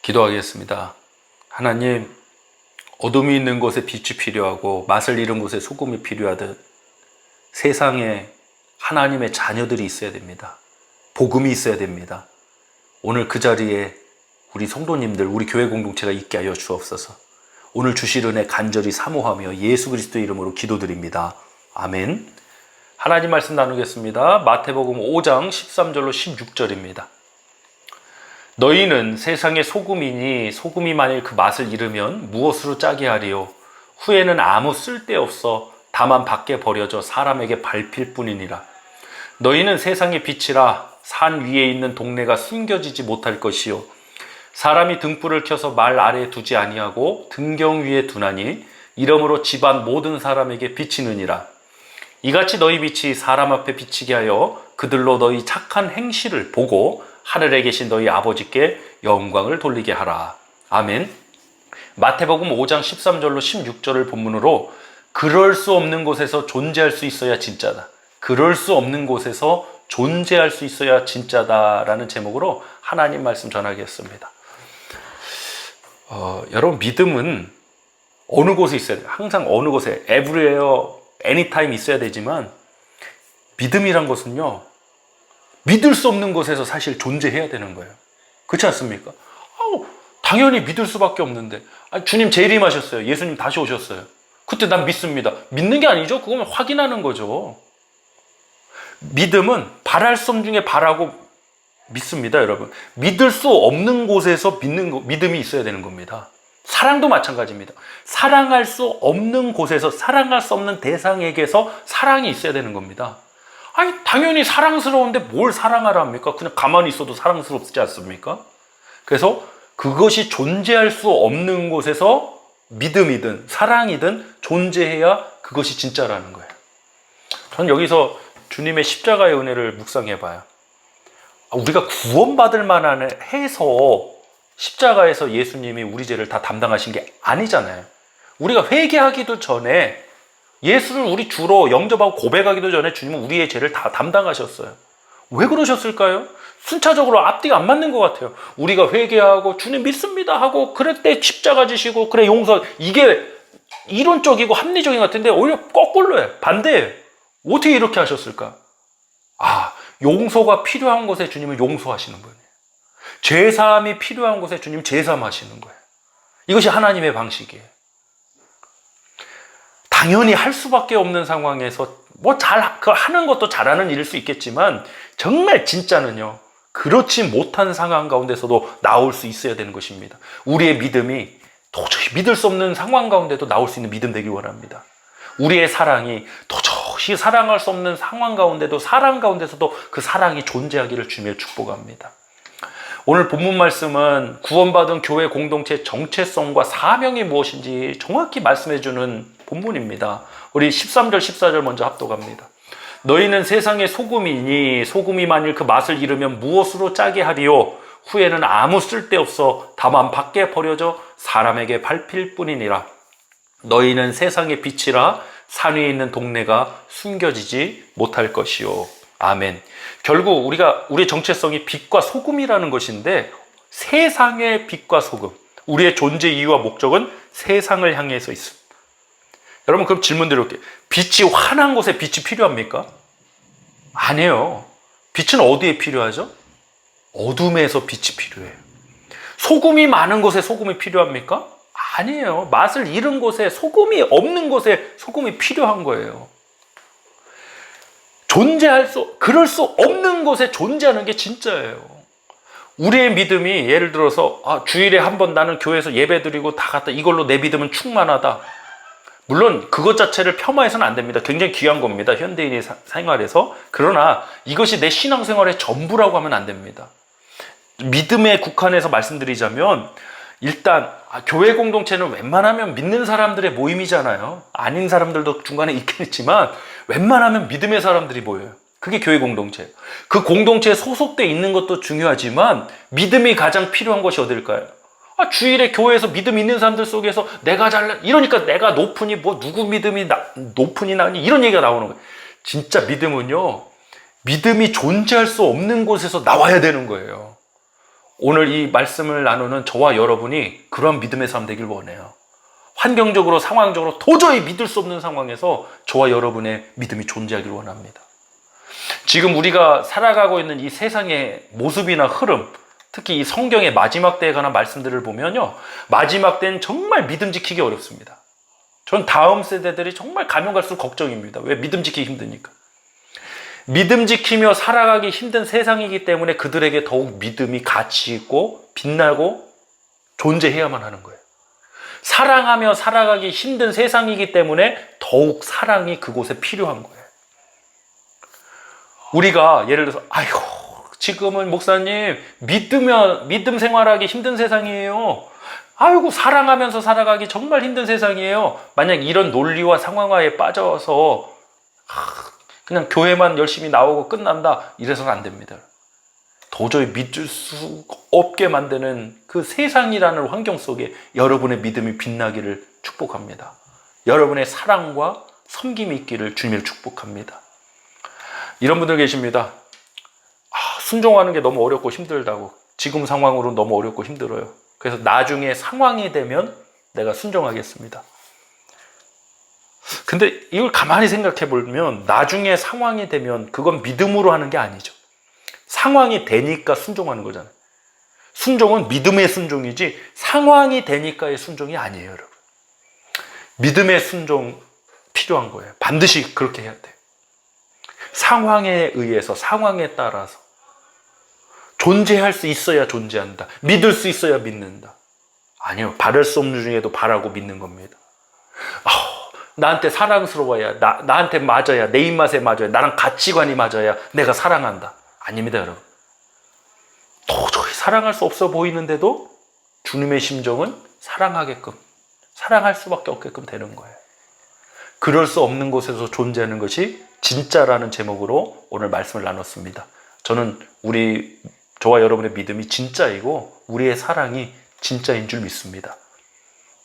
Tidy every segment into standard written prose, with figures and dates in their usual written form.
기도하겠습니다. 하나님, 어둠이 있는 곳에 빛이 필요하고 맛을 잃은 곳에 소금이 필요하듯 세상에 하나님의 자녀들이 있어야 됩니다. 복음이 있어야 됩니다. 오늘 그 자리에 우리 성도님들, 우리 교회 공동체가 있게 하여 주옵소서. 오늘 주실 은혜 간절히 사모하며 예수 그리스도의 이름으로 기도드립니다. 아멘. 하나님 말씀 나누겠습니다. 마태복음 5장 13절로 16절입니다. 너희는 세상의 소금이니 소금이 만일 그 맛을 잃으면 무엇으로 짜게 하리요? 후에는 아무 쓸데없어 다만 밖에 버려져 사람에게 밟힐 뿐이니라. 너희는 세상의 빛이라. 산 위에 있는 동네가 숨겨지지 못할 것이요 사람이 등불을 켜서 말 아래에 두지 아니하고 등경 위에 두나니 이러므로 집안 모든 사람에게 비치느니라. 이같이 너희 빛이 사람 앞에 비치게 하여 그들로 너희 착한 행실을 보고 하늘에 계신 너희 아버지께 영광을 돌리게 하라. 아멘. 마태복음 5장 13절로 16절을 본문으로 그럴 수 없는 곳에서 존재할 수 있어야 진짜다. 그럴 수 없는 곳에서 존재할 수 있어야 진짜다라는 제목으로 하나님 말씀 전하겠습니다. 여러분, 믿음은 어느 곳에 있어야 돼요. 항상 어느 곳에 everywhere, anytime 있어야 되지만 믿음이란 것은요, 믿을 수 없는 곳에서 사실 존재해야 되는 거예요. 그렇지 않습니까? 당연히 믿을 수밖에 없는데, 주님 재림하셨어요. 예수님 다시 오셨어요. 그때 난 믿습니다. 믿는 게 아니죠. 그거는 확인하는 거죠. 믿음은 바랄 수 없는 중에 바라고 믿습니다, 여러분. 믿을 수 없는 곳에서 믿음이 있어야 되는 겁니다. 사랑도 마찬가지입니다. 사랑할 수 없는 곳에서, 사랑할 수 없는 대상에게서 사랑이 있어야 되는 겁니다. 당연히 사랑스러운데 뭘 사랑하라 합니까? 그냥 가만히 있어도 사랑스럽지 않습니까? 그래서 그것이 존재할 수 없는 곳에서 믿음이든 사랑이든 존재해야 그것이 진짜라는 거예요. 저는 여기서 주님의 십자가의 은혜를 묵상해봐요. 우리가 구원받을 만한 해서 십자가에서 예수님이 우리 죄를 다 담당하신 게 아니잖아요. 우리가 회개하기도 전에, 예수를 우리 주로 영접하고 고백하기도 전에 주님은 우리의 죄를 다 담당하셨어요. 왜 그러셨을까요? 순차적으로 앞뒤가 안 맞는 것 같아요. 우리가 회개하고 주님 믿습니다 하고 그럴 때 십자가 지시고 그래 용서, 이게 이론적이고 합리적인 것 같은데 오히려 거꾸로예요. 반대예요. 어떻게 이렇게 하셨을까? 용서가 필요한 곳에 주님은 용서하시는 분이에요. 죄사함이 필요한 곳에 주님 죄사함하시는 거예요. 이것이 하나님의 방식이에요. 당연히 할 수밖에 없는 상황에서 하는 것도 잘하는 일일 수 있겠지만 정말 진짜는요, 그렇지 못한 상황 가운데서도 나올 수 있어야 되는 것입니다. 우리의 믿음이 도저히 믿을 수 없는 상황 가운데도 나올 수 있는 믿음 되기 원합니다. 우리의 사랑이 도저히 사랑할 수 없는 상황 가운데도, 사랑 가운데서도 그 사랑이 존재하기를 주며 축복합니다. 오늘 본문 말씀은 구원받은 교회 공동체의 정체성과 사명이 무엇인지 정확히 말씀해주는 본문입니다. 우리 13절, 14절 먼저 합독합니다. 너희는 세상의 소금이니 소금이 만일 그 맛을 잃으면 무엇으로 짜게 하리요? 후에는 아무 쓸데없어 다만 밖에 버려져 사람에게 밟힐 뿐이니라. 너희는 세상의 빛이라. 산 위에 있는 동네가 숨겨지지 못할 것이요. 아멘. 결국 우리의 정체성이 빛과 소금이라는 것인데, 세상의 빛과 소금, 우리의 존재 이유와 목적은 세상을 향해서 있습니다. 여러분, 그럼 질문 드릴게요. 빛이 환한 곳에 빛이 필요합니까? 아니에요. 빛은 어디에 필요하죠? 어둠에서 빛이 필요해요. 소금이 많은 곳에 소금이 필요합니까? 아니에요. 맛을 잃은 곳에, 소금이 없는 곳에 소금이 필요한 거예요. 그럴 수 없는 곳에 존재하는 게 진짜예요. 우리의 믿음이 예를 들어서 주일에 한 번 나는 교회에서 예배 드리고 다 갔다, 이걸로 내 믿음은 충만하다. 물론 그것 자체를 폄하해서는 안 됩니다. 굉장히 귀한 겁니다. 현대인의 생활에서. 그러나 이것이 내 신앙생활의 전부라고 하면 안 됩니다. 믿음에 국한해서 말씀드리자면, 일단 교회 공동체는 웬만하면 믿는 사람들의 모임이잖아요. 아닌 사람들도 중간에 있긴 있지만 웬만하면 믿음의 사람들이 모여요. 그게 교회 공동체예요. 그 공동체에 소속돼 있는 것도 중요하지만 믿음이 가장 필요한 것이 어딜까요? 주일에 교회에서 믿음 있는 사람들 속에서 내가 잘나 이러니까 내가 높으니 뭐 누구 믿음이 높으니 나니 이런 얘기가 나오는 거예요. 진짜 믿음은요, 믿음이 존재할 수 없는 곳에서 나와야 되는 거예요. 오늘 이 말씀을 나누는 저와 여러분이 그런 믿음의 삶 되길 원해요. 환경적으로 상황적으로 도저히 믿을 수 없는 상황에서 저와 여러분의 믿음이 존재하길 원합니다. 지금 우리가 살아가고 있는 이 세상의 모습이나 흐름, 특히 이 성경의 마지막 때에 관한 말씀들을 보면요, 마지막 때는 정말 믿음 지키기 어렵습니다. 전 다음 세대들이 정말 가면 갈수록 걱정입니다. 왜? 믿음 지키기 힘드니까. 믿음 지키며 살아가기 힘든 세상이기 때문에 그들에게 더욱 믿음이 가치 있고 빛나고 존재해야만 하는 거예요. 사랑하며 살아가기 힘든 세상이기 때문에 더욱 사랑이 그곳에 필요한 거예요. 우리가 예를 들어서 아이고 지금은 목사님 믿음 생활하기 힘든 세상이에요. 아이고 사랑하면서 살아가기 정말 힘든 세상이에요. 만약 이런 논리와 상황화에 빠져서 그냥 교회만 열심히 나오고 끝난다 이래서는 안 됩니다. 도저히 믿을 수 없게 만드는 그 세상이라는 환경 속에 여러분의 믿음이 빛나기를 축복합니다. 여러분의 사랑과 섬김이 있기를 주님을 축복합니다. 이런 분들 계십니다. 순종하는 게 너무 어렵고 힘들다고. 지금 상황으로 너무 어렵고 힘들어요. 그래서 나중에 상황이 되면 내가 순종하겠습니다. 근데 이걸 가만히 생각해 보면 나중에 상황이 되면 그건 믿음으로 하는 게 아니죠. 상황이 되니까 순종하는 거잖아요. 순종은 믿음의 순종이지 상황이 되니까의 순종이 아니에요, 여러분. 믿음의 순종 필요한 거예요. 반드시 그렇게 해야 돼요. 상황에 의해서, 상황에 따라서 존재할 수 있어야 존재한다. 믿을 수 있어야 믿는다. 아니요. 바랄 수 없는 중에도 바라고 믿는 겁니다. 나한테 사랑스러워야, 나한테 맞아야, 내 입맛에 맞아야, 나랑 가치관이 맞아야 내가 사랑한다. 아닙니다, 여러분. 도저히 사랑할 수 없어 보이는데도 주님의 심정은 사랑하게끔, 사랑할 수밖에 없게끔 되는 거예요. 그럴 수 없는 곳에서 존재하는 것이 진짜라는 제목으로 오늘 말씀을 나눴습니다. 저는 저와 여러분의 믿음이 진짜이고 우리의 사랑이 진짜인 줄 믿습니다.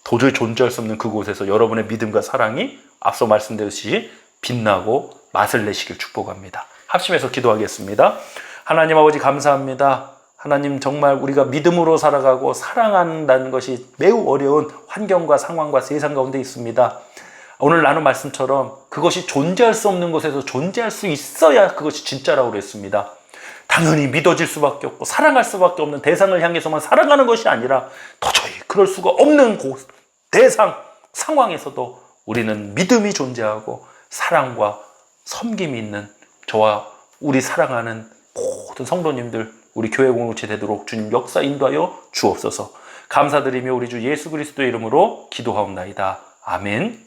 도저히 존재할 수 없는 그곳에서 여러분의 믿음과 사랑이 앞서 말씀드렸듯이 빛나고 맛을 내시길 축복합니다. 합심해서 기도하겠습니다. 하나님 아버지 감사합니다. 하나님 정말 우리가 믿음으로 살아가고 사랑한다는 것이 매우 어려운 환경과 상황과 세상 가운데 있습니다. 오늘 나눈 말씀처럼 그것이 존재할 수 없는 곳에서 존재할 수 있어야 그것이 진짜라고 그랬습니다. 당연히 믿어질 수밖에 없고 사랑할 수밖에 없는 대상을 향해서만 살아가는 것이 아니라 도저히 그럴 수가 없는 곳, 대상, 상황에서도 우리는 믿음이 존재하고 사랑과 섬김이 있는 저와 우리 사랑하는 모든 성도님들, 우리 교회 공동체 되도록 주님 역사 인도하여 주옵소서. 감사드리며 우리 주 예수 그리스도의 이름으로 기도하옵나이다. 아멘.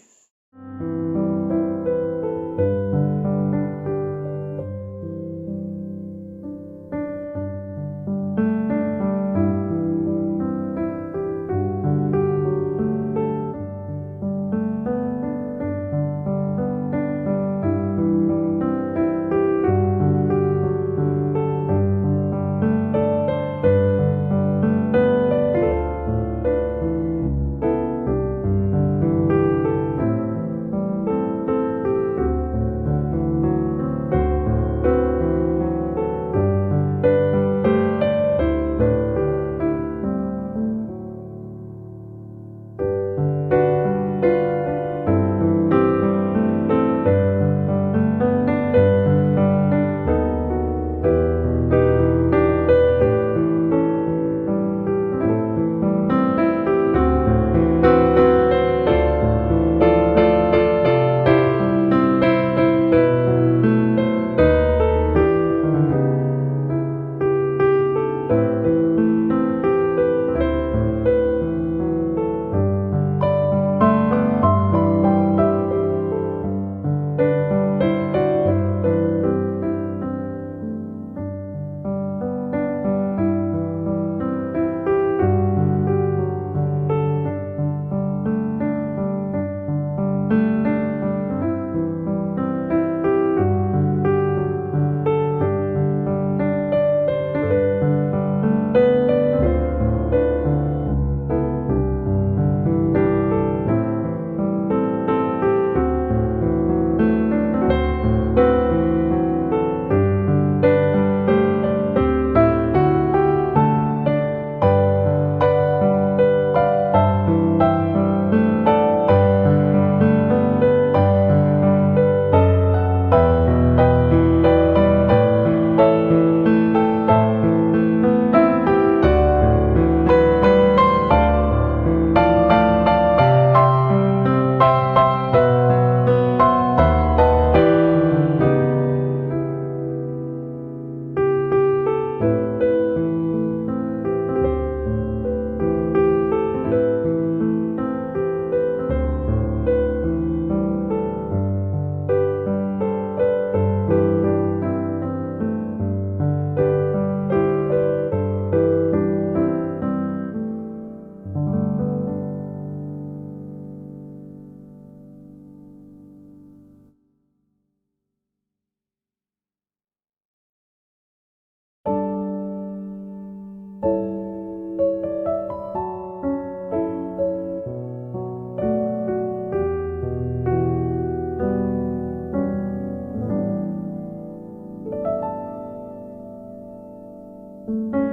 네.